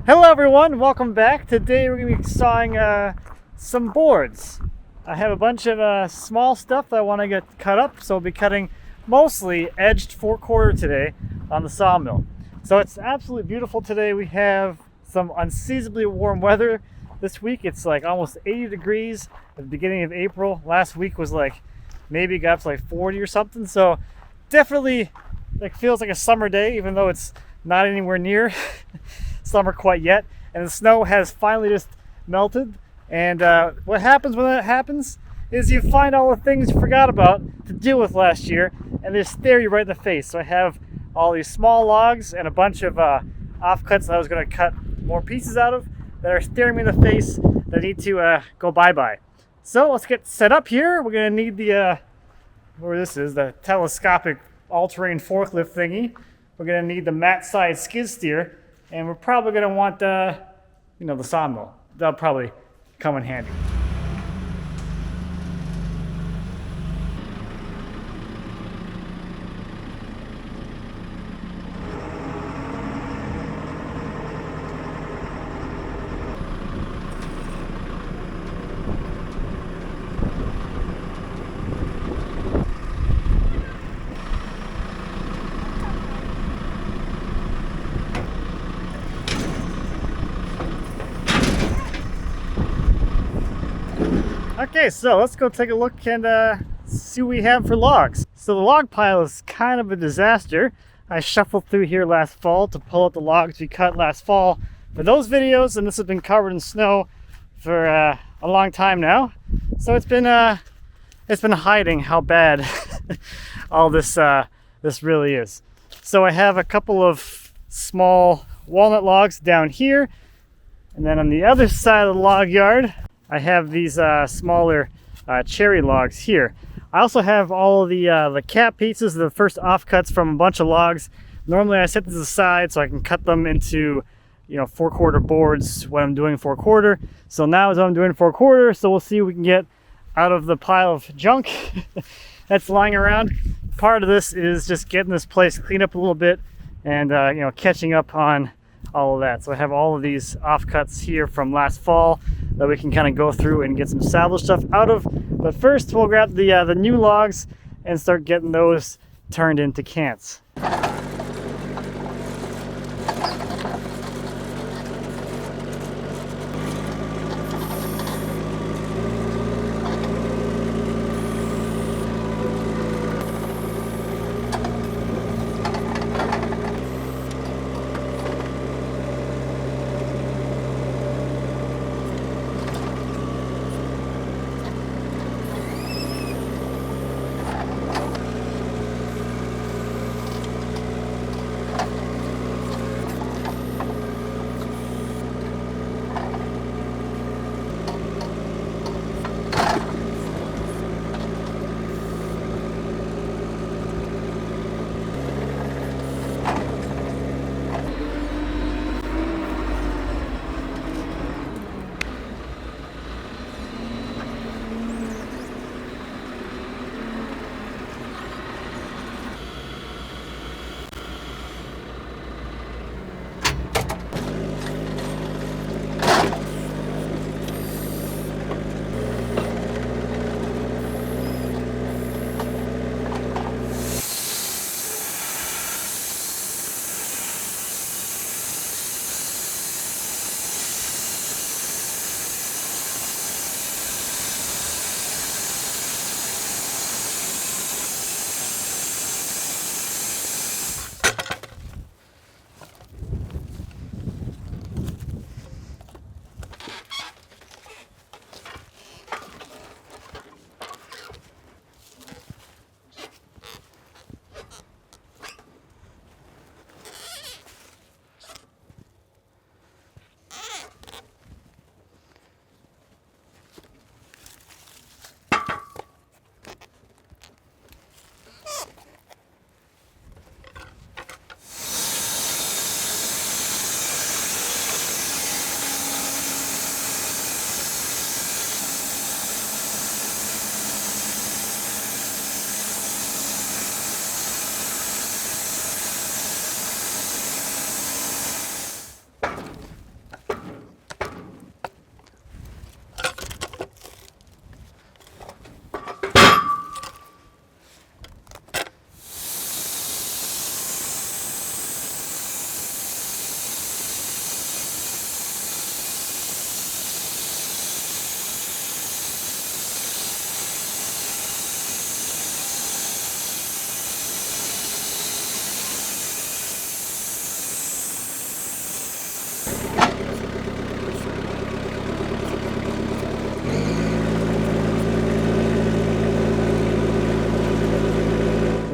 Hello everyone, welcome back. Today we're going to be sawing some boards. I have a bunch of small stuff that I want to get cut up, so I'll be cutting mostly edged 4/4 today on the sawmill. So it's absolutely beautiful today. We have some unseasonably warm weather this week. It's like almost 80 degrees at the beginning of April. Last week was like maybe got up to like 40 or something. So definitely feels like a summer day, even though it's not anywhere near summer quite yet, and the snow has finally just melted. And what happens when that happens is you find all the things you forgot about to deal with last year, and they stare you right in the face. So I have all these small logs and a bunch of offcuts that I was going to cut more pieces out of that are staring me in the face that need to go bye-bye. So let's get set up here. We're going to need the the telescopic all-terrain forklift thingy. We're going to need the mat side skid steer, and we're probably going to want the sawmill. That'll probably come in handy. Okay, so let's go take a look and see what we have for logs. So the log pile is kind of a disaster. I shuffled through here last fall to pull out the logs we cut last fall for those videos, and this has been covered in snow for a long time now. So it's been hiding how bad all this really is. So I have a couple of small walnut logs down here, and then on the other side of the log yard I have these smaller cherry logs here. I also have all of the cap pieces, the first offcuts from a bunch of logs. Normally I set these aside so I can cut them into 4/4 boards when I'm doing 4/4. So now as I'm doing 4/4, so we'll see what we can get out of the pile of junk that's lying around. Part of this is just getting this place cleaned up a little bit and catching up on all of that. So I have all of these offcuts here from last fall that we can kind of go through and get some salvage stuff out of. But first we'll grab the new logs and start getting those turned into cants.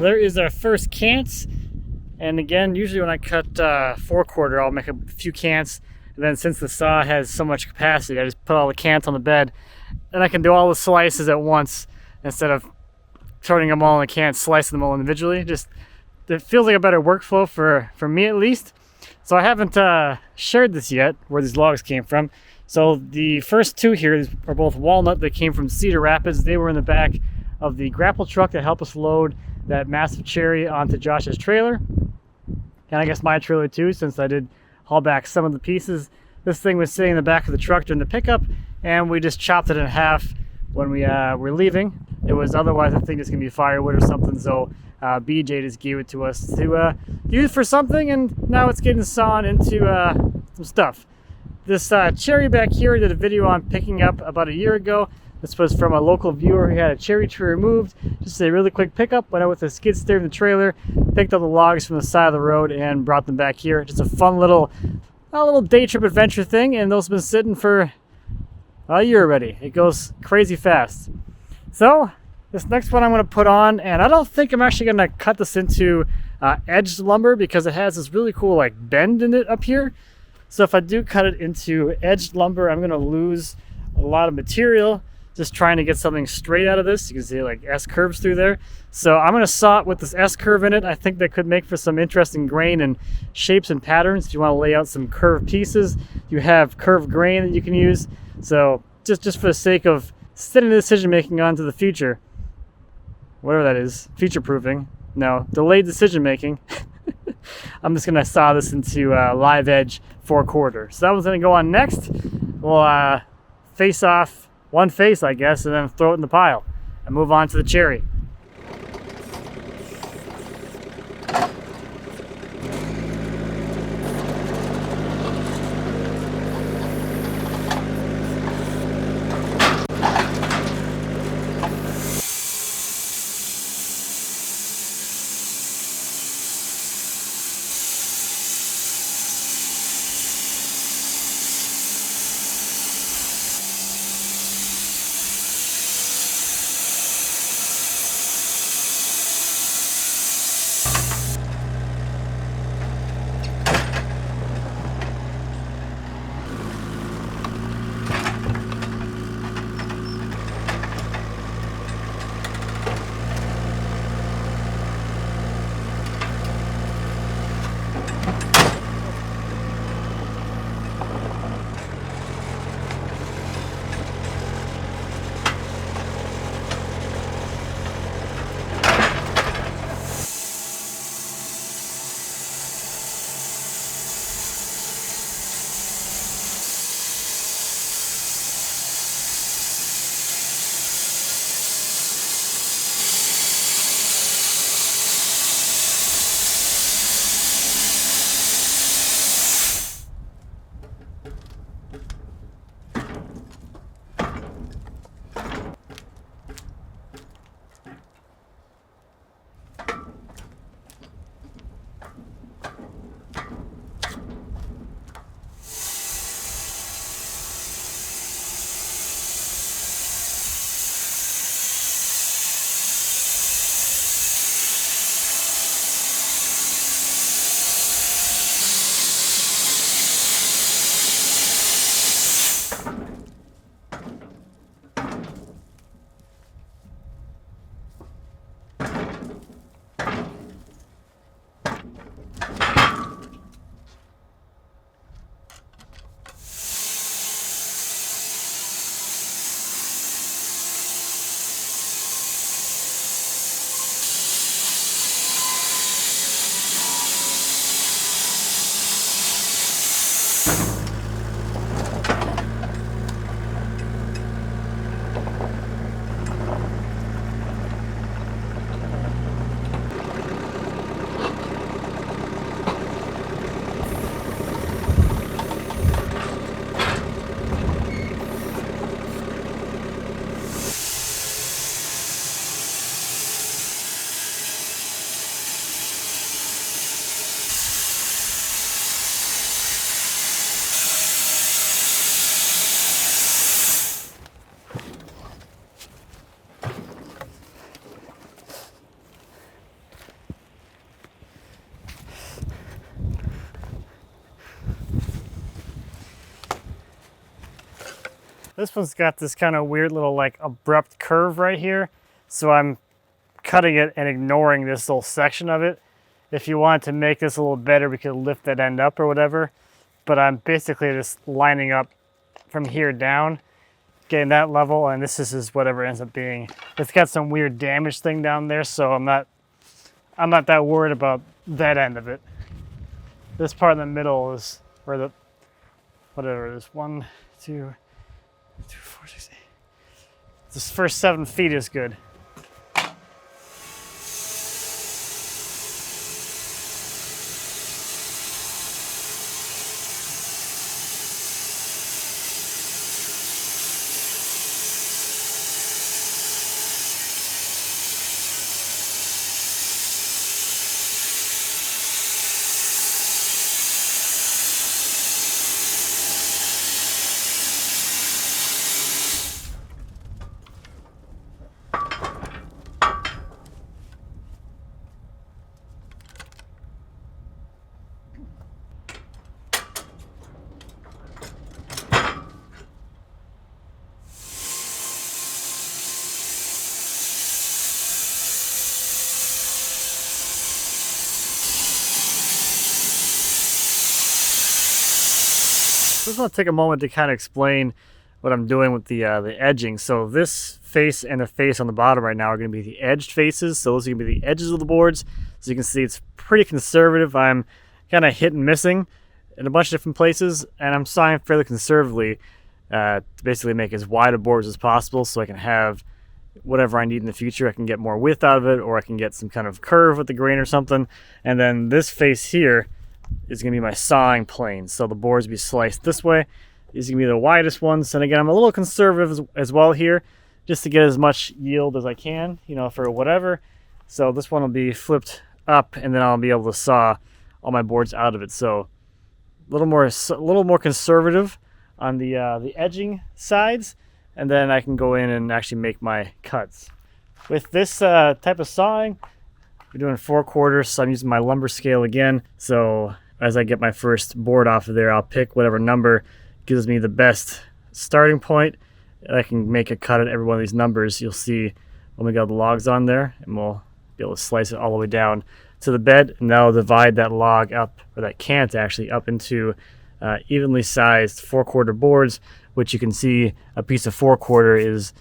there is our first cants. And again, usually when I cut 4/4, I'll make a few cants. And then since the saw has so much capacity, I just put all the cants on the bed. And I can do all the slices at once instead of turning them all in a can, slicing them all individually. Just, it feels like a better workflow for me at least. So I haven't shared this yet, where these logs came from. So the first two here are both walnut. They came from Cedar Rapids. They were in the back of the grapple truck that helped us load that massive cherry onto Josh's trailer. And I guess my trailer too, since I did haul back some of the pieces. This thing was sitting in the back of the truck during the pickup, and we just chopped it in half when we were leaving. It was otherwise, I think it's gonna be firewood or something, so BJ just gave it to us to use for something, and now it's getting sawn into some stuff. This cherry back here, I did a video on picking up about a year ago. This was from a local viewer who had a cherry tree removed. Just a really quick pickup. Went out with a skid steer in the trailer, picked up the logs from the side of the road, and brought them back here. Just a fun little day trip adventure thing, and those have been sitting for a year already. It goes crazy fast. So this next one I'm going to put on, and I don't think I'm actually going to cut this into edged lumber because it has this really cool like bend in it up here. So if I do cut it into edged lumber, I'm going to lose a lot of material just trying to get something straight out of this. You can see like S curves through there. So I'm going to saw it with this S curve in it. I think that could make for some interesting grain and shapes and patterns. If you want to lay out some curved pieces, you have curved grain that you can use. So just for the sake of setting the decision making onto the future, whatever that is, future proofing, no, delayed decision making, I'm just going to saw this into live edge 4/4. So that one's going to go on next. We'll face off one face, I guess, and then throw it in the pile and move on to the cherry. This one's got this kind of weird little like abrupt curve right here. So I'm cutting it and ignoring this little section of it. If you want to make this a little better, we could lift that end up or whatever. But I'm basically just lining up from here down, getting that level, and this is whatever it ends up being. It's got some weird damage thing down there, so I'm not that worried about that end of it. This part in the middle is where the whatever it is, 1, 2, 3, 4, 6, 8. This first 7 feet is good. I just want to take a moment to kind of explain what I'm doing with the edging. So this face and the face on the bottom right now are going to be the edged faces. So those are going to be the edges of the boards. So you can see it's pretty conservative. I'm kind of hit and missing in a bunch of different places, and I'm sawing fairly conservatively to basically make as wide of boards as possible so I can have whatever I need in the future. I can get more width out of it, or I can get some kind of curve with the grain or something. And then this face here is going to be my sawing plane. So the boards will be sliced this way. These are going to be the widest ones. And again, I'm a little conservative as well here, just to get as much yield as I can, you know, for whatever. So this one will be flipped up, and then I'll be able to saw all my boards out of it. So a little more conservative on the edging sides, and then I can go in and actually make my cuts. With this type of sawing, we're doing 4/4, so I'm using my lumber scale again. So as I get my first board off of there, I'll pick whatever number gives me the best starting point. I can make a cut at every one of these numbers. You'll see when we got the logs on there, and we'll be able to slice it all the way down to the bed, and that'll divide that log up, or that cant actually, up into evenly sized 4/4 boards, which you can see a piece of 4/4 is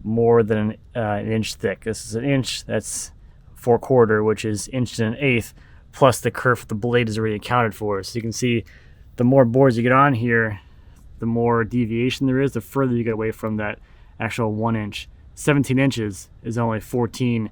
more than an inch thick. This is an inch, that's 4/4, which is 1.125", plus the curve of the blade is already accounted for. So you can see the more boards you get on here, the more deviation there is, the further you get away from that actual 1 inch. 17 inches is only 14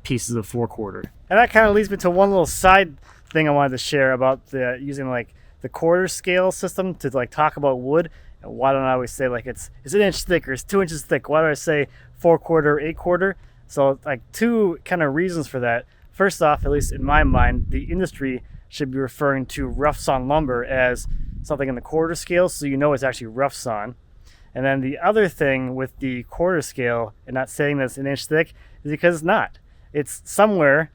pieces of 4/4. And that kind of leads me to one little side thing I wanted to share about using like the quarter scale system to like talk about wood. And why don't I always say like it's 1 inch thick or it's 2 inches thick? Why do I say 4/4 or 8/4? So like two kind of reasons for that. First off, at least in my mind, the industry should be referring to rough sawn lumber as something in the quarter scale, so you know it's actually rough sawn. And then the other thing with the quarter scale and not saying that it's 1 inch thick is because it's not. It's somewhere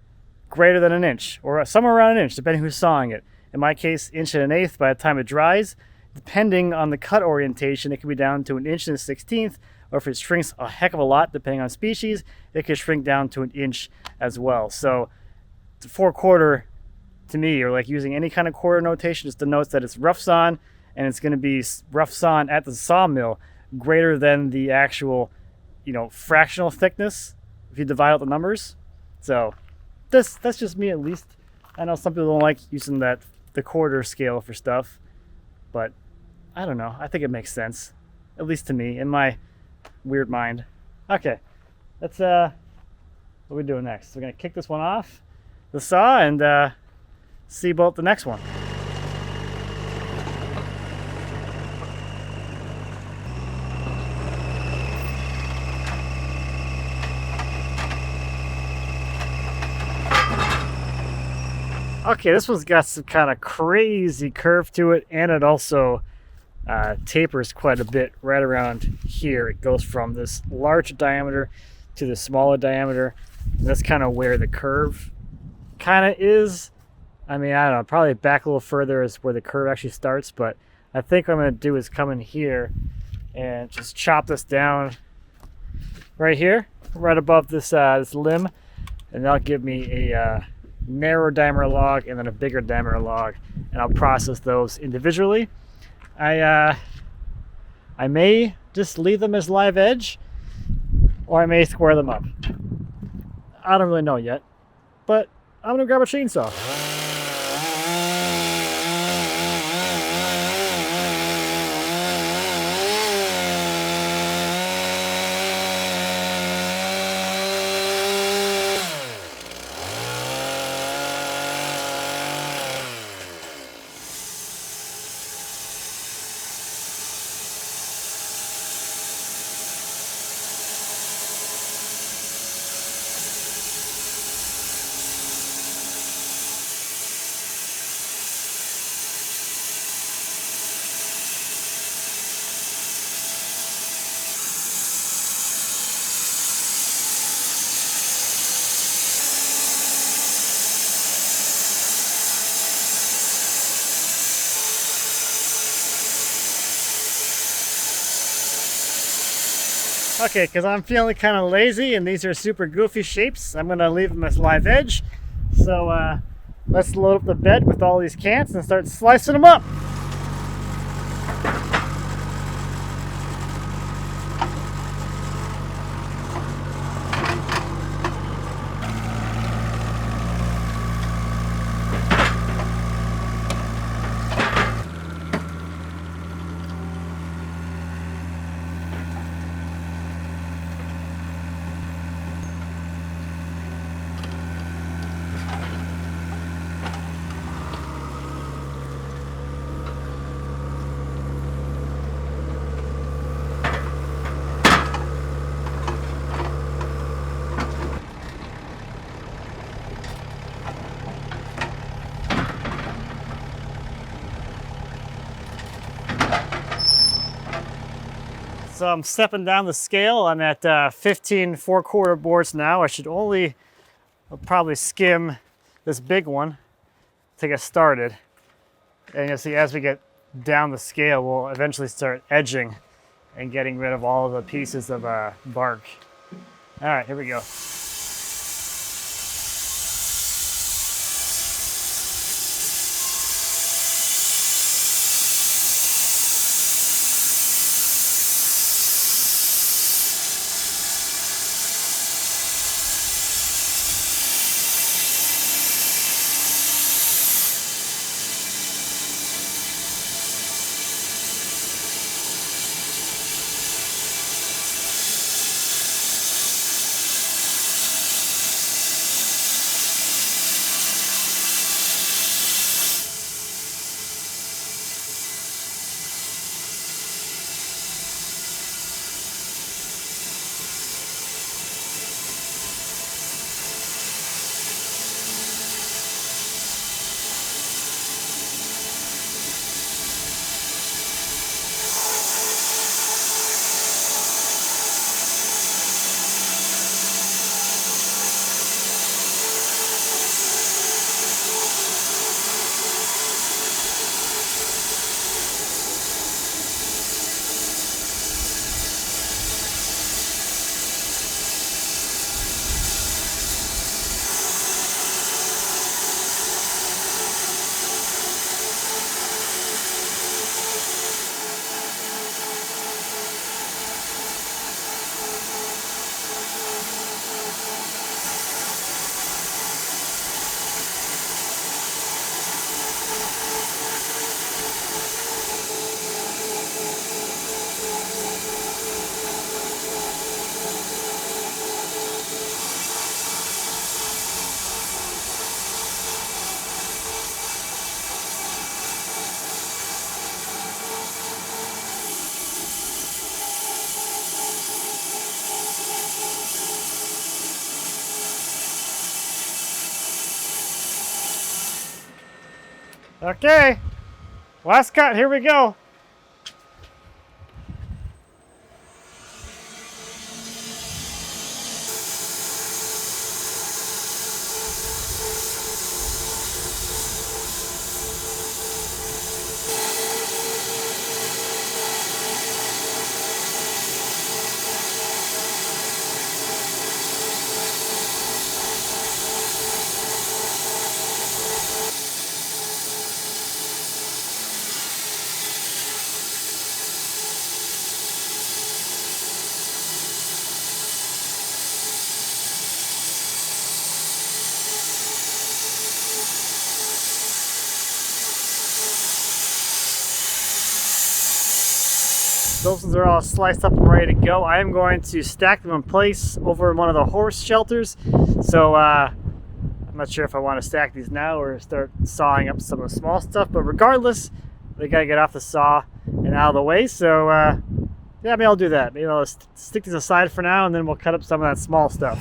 greater than 1 inch, or somewhere around 1 inch, depending who's sawing it. In my case, 1.125" by the time it dries. Depending on the cut orientation, it can be down to 1.16", or if it shrinks a heck of a lot, depending on species, it could shrink down to 1 inch as well. So the 4/4 to me, or like using any kind of quarter notation, just denotes that it's rough sawn, and it's going to be rough sawn at the sawmill greater than the actual, you know, fractional thickness if you divide out the numbers. So that's just me, at least. I know some people don't like using the quarter scale for stuff, but I don't know. I think it makes sense, at least to me, in my weird mind. Okay, that's what are we doing next? We're gonna kick this one off the saw and see about the next one. Okay, this one's got some kind of crazy curve to it, and it also tapers quite a bit right around here. It goes from this larger diameter to the smaller diameter. And that's kind of where the curve kind of is. I mean, I don't know, probably back a little further is where the curve actually starts, but I think what I'm going to do is come in here and just chop this down right here, right above this this limb, and that'll give me a narrower diameter log and then a bigger diameter log, and I'll process those individually. I may just leave them as live edge, or I may square them up. I don't really know yet, but I'm gonna grab a chainsaw. Okay, because I'm feeling kind of lazy and these are super goofy shapes, I'm gonna leave them as live edge. So let's load up the bed with all these cans and start slicing them up. So I'm stepping down the scale. I'm at 15 4/4 boards now. I should only probably skim this big one to get started. And you'll see as we get down the scale, we'll eventually start edging and getting rid of all of the pieces of bark. All right, here we go. Okay, last cut, here we go. Those ones are all sliced up and ready to go. I am going to stack them in place over one of the horse shelters. So I'm not sure if I want to stack these now or start sawing up some of the small stuff, but regardless, they gotta get off the saw and out of the way. So yeah, maybe I'll do that. Maybe I'll stick these aside for now, and then we'll cut up some of that small stuff.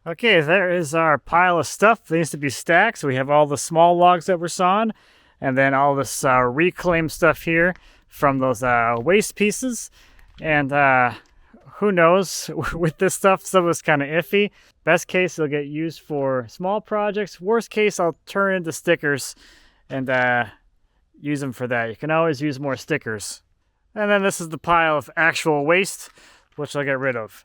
Okay, there is our pile of stuff that needs to be stacked. So we have all the small logs that were sawn, and then all this reclaimed stuff here from those waste pieces. And who knows, with this stuff, some of it's kind of iffy. Best case, it'll get used for small projects. Worst case, I'll turn into stickers and use them for that. You can always use more stickers. And then this is the pile of actual waste, which I'll get rid of.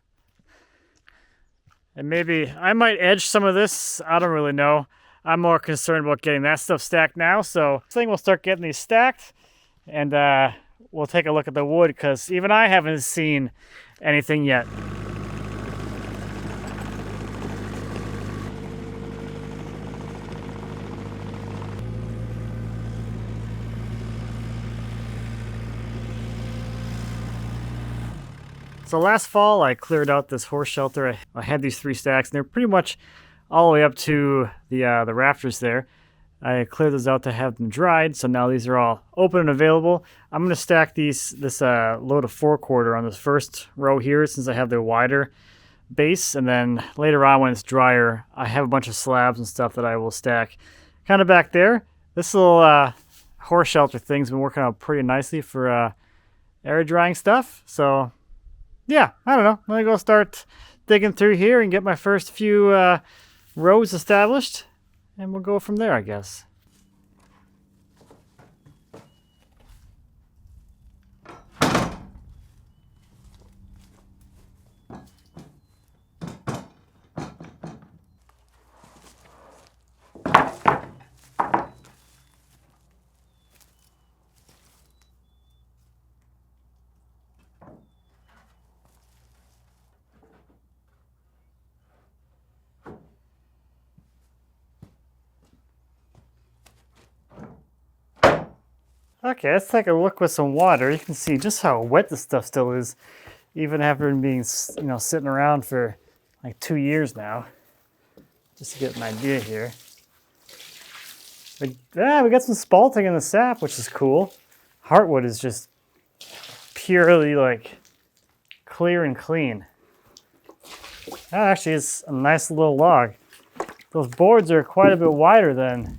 And maybe I might edge some of this. I don't really know. I'm more concerned about getting that stuff stacked now. So I think we'll start getting these stacked, and we'll take a look at the wood, because even I haven't seen anything yet. So last fall, I cleared out this horse shelter. I had these 3 stacks, and they're pretty much all the way up to the rafters there. I cleared those out to have them dried, so now these are all open and available. I'm going to stack this load of 4-quarter on this first row here, since I have the wider base, and then later on when it's drier, I have a bunch of slabs and stuff that I will stack kind of back there. This little horse shelter thing's been working out pretty nicely for air drying stuff, so yeah, I don't know. I'm going to go start digging through here and get my first few rows established, and we'll go from there, I guess. Okay, let's take a look with some water. You can see just how wet this stuff still is, even after it being, sitting around for like 2 years now. Just to get an idea here. But yeah, we got some spalting in the sap, which is cool. Heartwood is just purely like clear and clean. That actually is a nice little log. Those boards are quite a bit wider than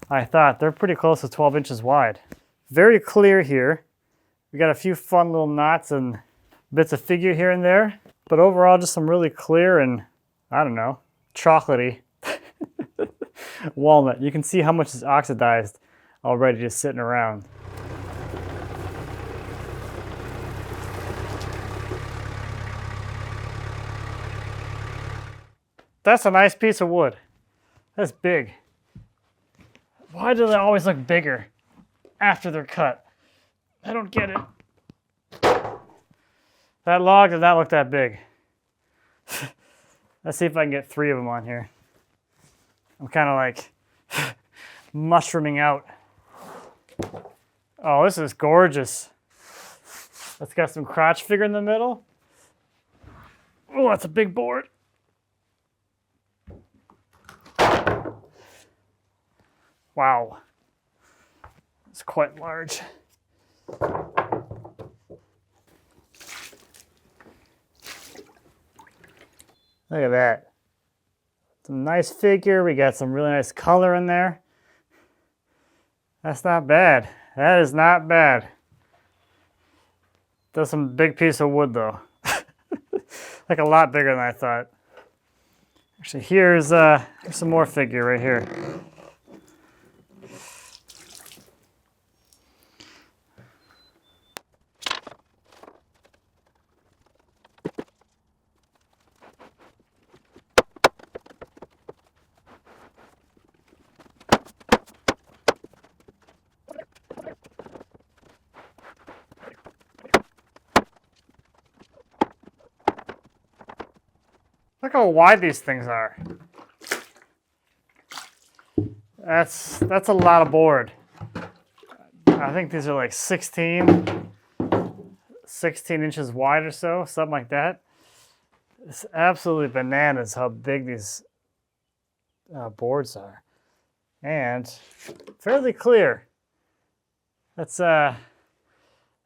I thought. They're pretty close to 12 inches wide. Very clear here. We got a few fun little knots and bits of figure here and there, but overall just some really clear and, I don't know, chocolatey walnut. You can see how much is oxidized already just sitting around. That's a nice piece of wood. That's big. Why do they always look bigger after they're cut? I don't get it. That log does not look that big. Let's see if I can get 3 of them on here. I'm kind of like mushrooming out. Oh, this is gorgeous. It's got some crotch figure in the middle. Oh, that's a big board. Wow. It's quite large. Look at that. Some nice figure. We got some really nice color in there. That's not bad. That is not bad. That's some big piece of wood though. Like a lot bigger than I thought. Actually, here's some more figure right here. Look how wide these things are. That's a lot of board. I think these are like 16 inches wide or so, something like that. It's absolutely bananas how big these boards are. And fairly clear. That's a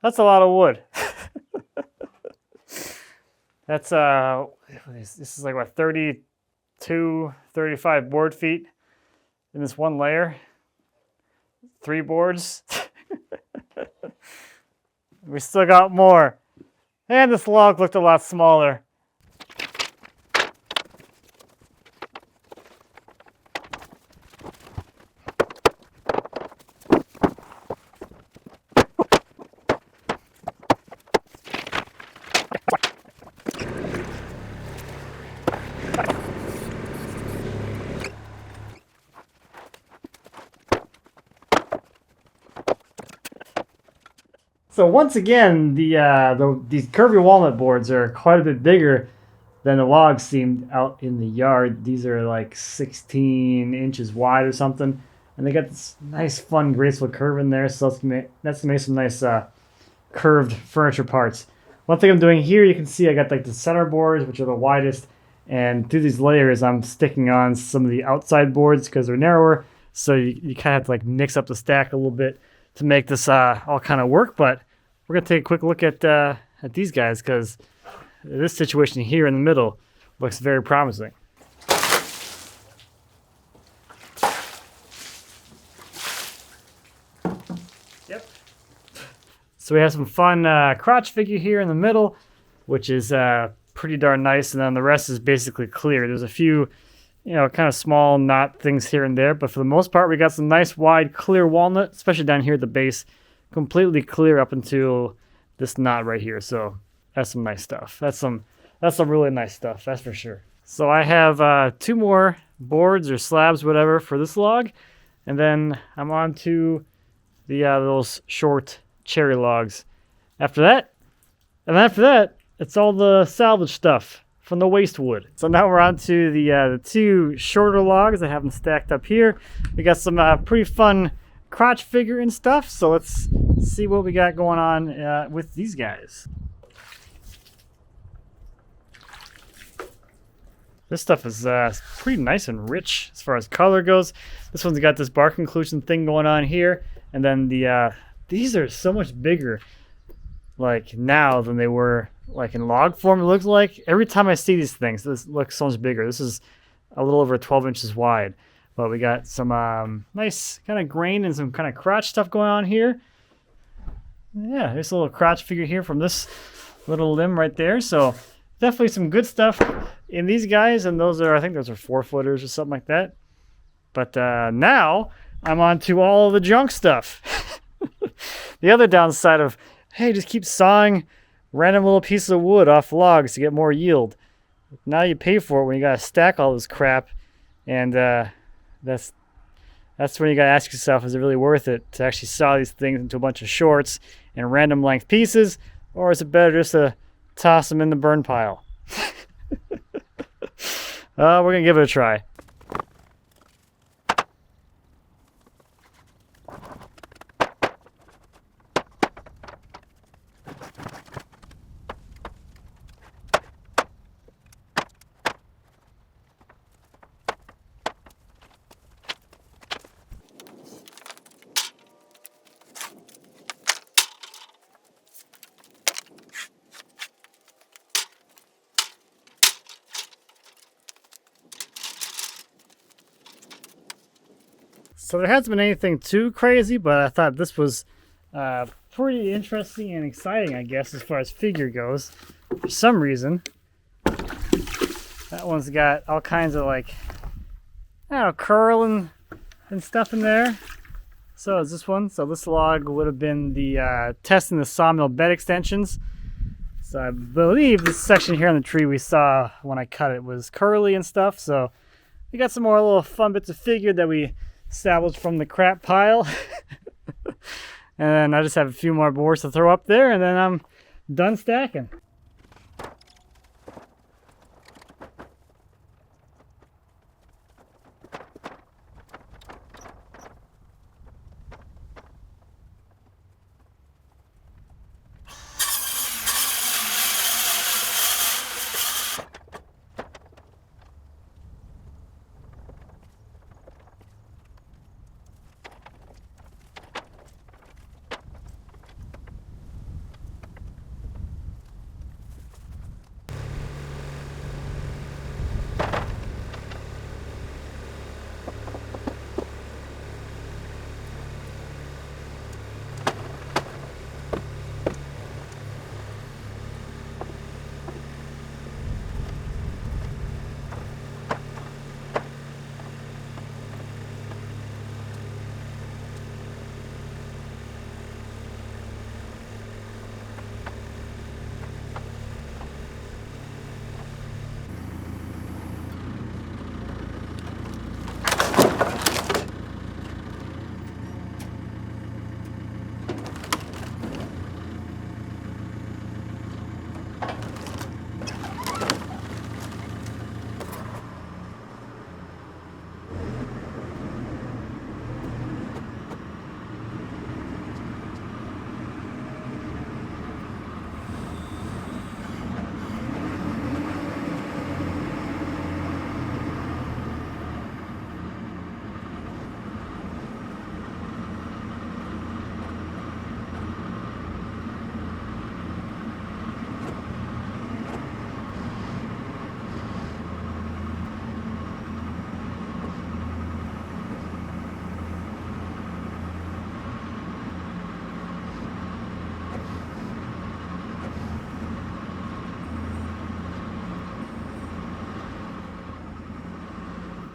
lot of wood. That's this is like what, 32, 35 board feet in this one layer. 3 boards. We still got more. And this log looked a lot smaller. So once again, these ClearVue walnut boards are quite a bit bigger than the logs seemed out in the yard. These are like 16 inches wide or something, and they got this nice, fun, graceful curve in there. So that's gonna make some nice curved furniture parts. One thing I'm doing here, you can see I got like the center boards, which are the widest, and through these layers, I'm sticking on some of the outside boards because they're narrower. So you kind of have to like mix up the stack a little bit to make this all kind of work. But we're gonna take a quick look at these guys because this situation here in the middle looks very promising. Yep. So we have some fun crotch figure here in the middle, which is pretty darn nice, and then the rest is basically clear. There's a few, kind of small knot things here and there, but for the most part, we got some nice wide clear walnut, especially down here at the base, completely clear up until this knot right here. So that's some nice stuff. That's some really nice stuff, that's for sure. So I have 2 more boards or slabs, whatever, for this log, and then I'm on to the those short cherry logs. After that, it's all the salvage stuff from the waste wood. So now we're on to the 2 shorter logs. I have them stacked up here. We got some pretty fun crotch figure and stuff. So let's see what we got going on with these guys. This stuff is pretty nice and rich as far as color goes. This one's got this bark inclusion thing going on here. And then these are so much bigger like now than they were like in log form. It looks like every time I see these things, this looks so much bigger. This is a little over 12 inches wide, but we got some nice kind of grain and some kind of crotch stuff going on here. Yeah, there's a little crotch figure here from this little limb right there. So definitely some good stuff in these guys, and I think those are 4-footers or something like that. But now I'm on to all the junk stuff. The other downside of, hey, just keep sawing random little pieces of wood off logs to get more yield. Now you pay for it when you gotta stack all this crap, and that's when you gotta ask yourself, is it really worth it to actually saw these things into a bunch of shorts and random length pieces, or is it better just to toss them in the burn pile? We're gonna give it a try. So there hasn't been anything too crazy, but I thought this was pretty interesting and exciting, I guess, as far as figure goes. For some reason, that one's got all kinds of like, I don't know, curl and stuff in there. So is this one. So this log would have been the testing the sawmill bed extensions. So I believe this section here on the tree we saw when I cut it was curly and stuff. So we got some more little fun bits of figure that we salvaged from the crap pile. And then I just have a few more boards to throw up there, and then I'm done stacking.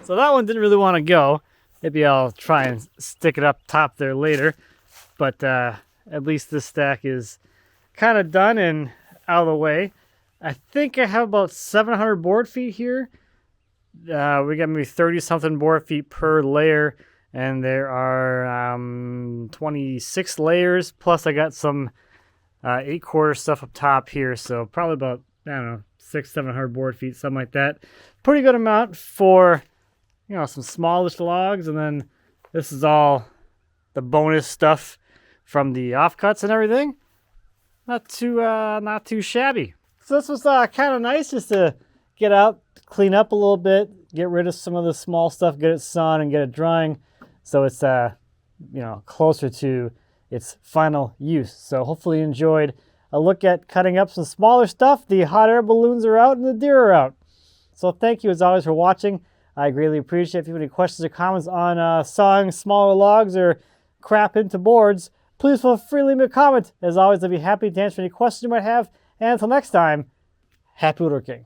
So that one didn't really want to go. Maybe I'll try and stick it up top there later. But at least this stack is kind of done and out of the way. I think I have about 700 board feet here. We got maybe 30 something board feet per layer. And there are 26 layers. Plus I got some 8/4 stuff up top here. So probably about, I don't know, 600-700 board feet, something like that. Pretty good amount for, you know, some smallish logs, and then this is all the bonus stuff from the offcuts and everything. Not too shabby. So this was kind of nice just to get out, clean up a little bit, get rid of some of the small stuff, get it sun and get it drying, so it's you know, closer to its final use. So hopefully you enjoyed a look at cutting up some smaller stuff. The hot air balloons are out and the deer are out. So thank you as always for watching. I greatly appreciate it. If you have any questions or comments on sawing smaller logs or crap into boards, please feel free to leave me a comment. As always, I'll be happy to answer any questions you might have. And until next time, happy woodworking.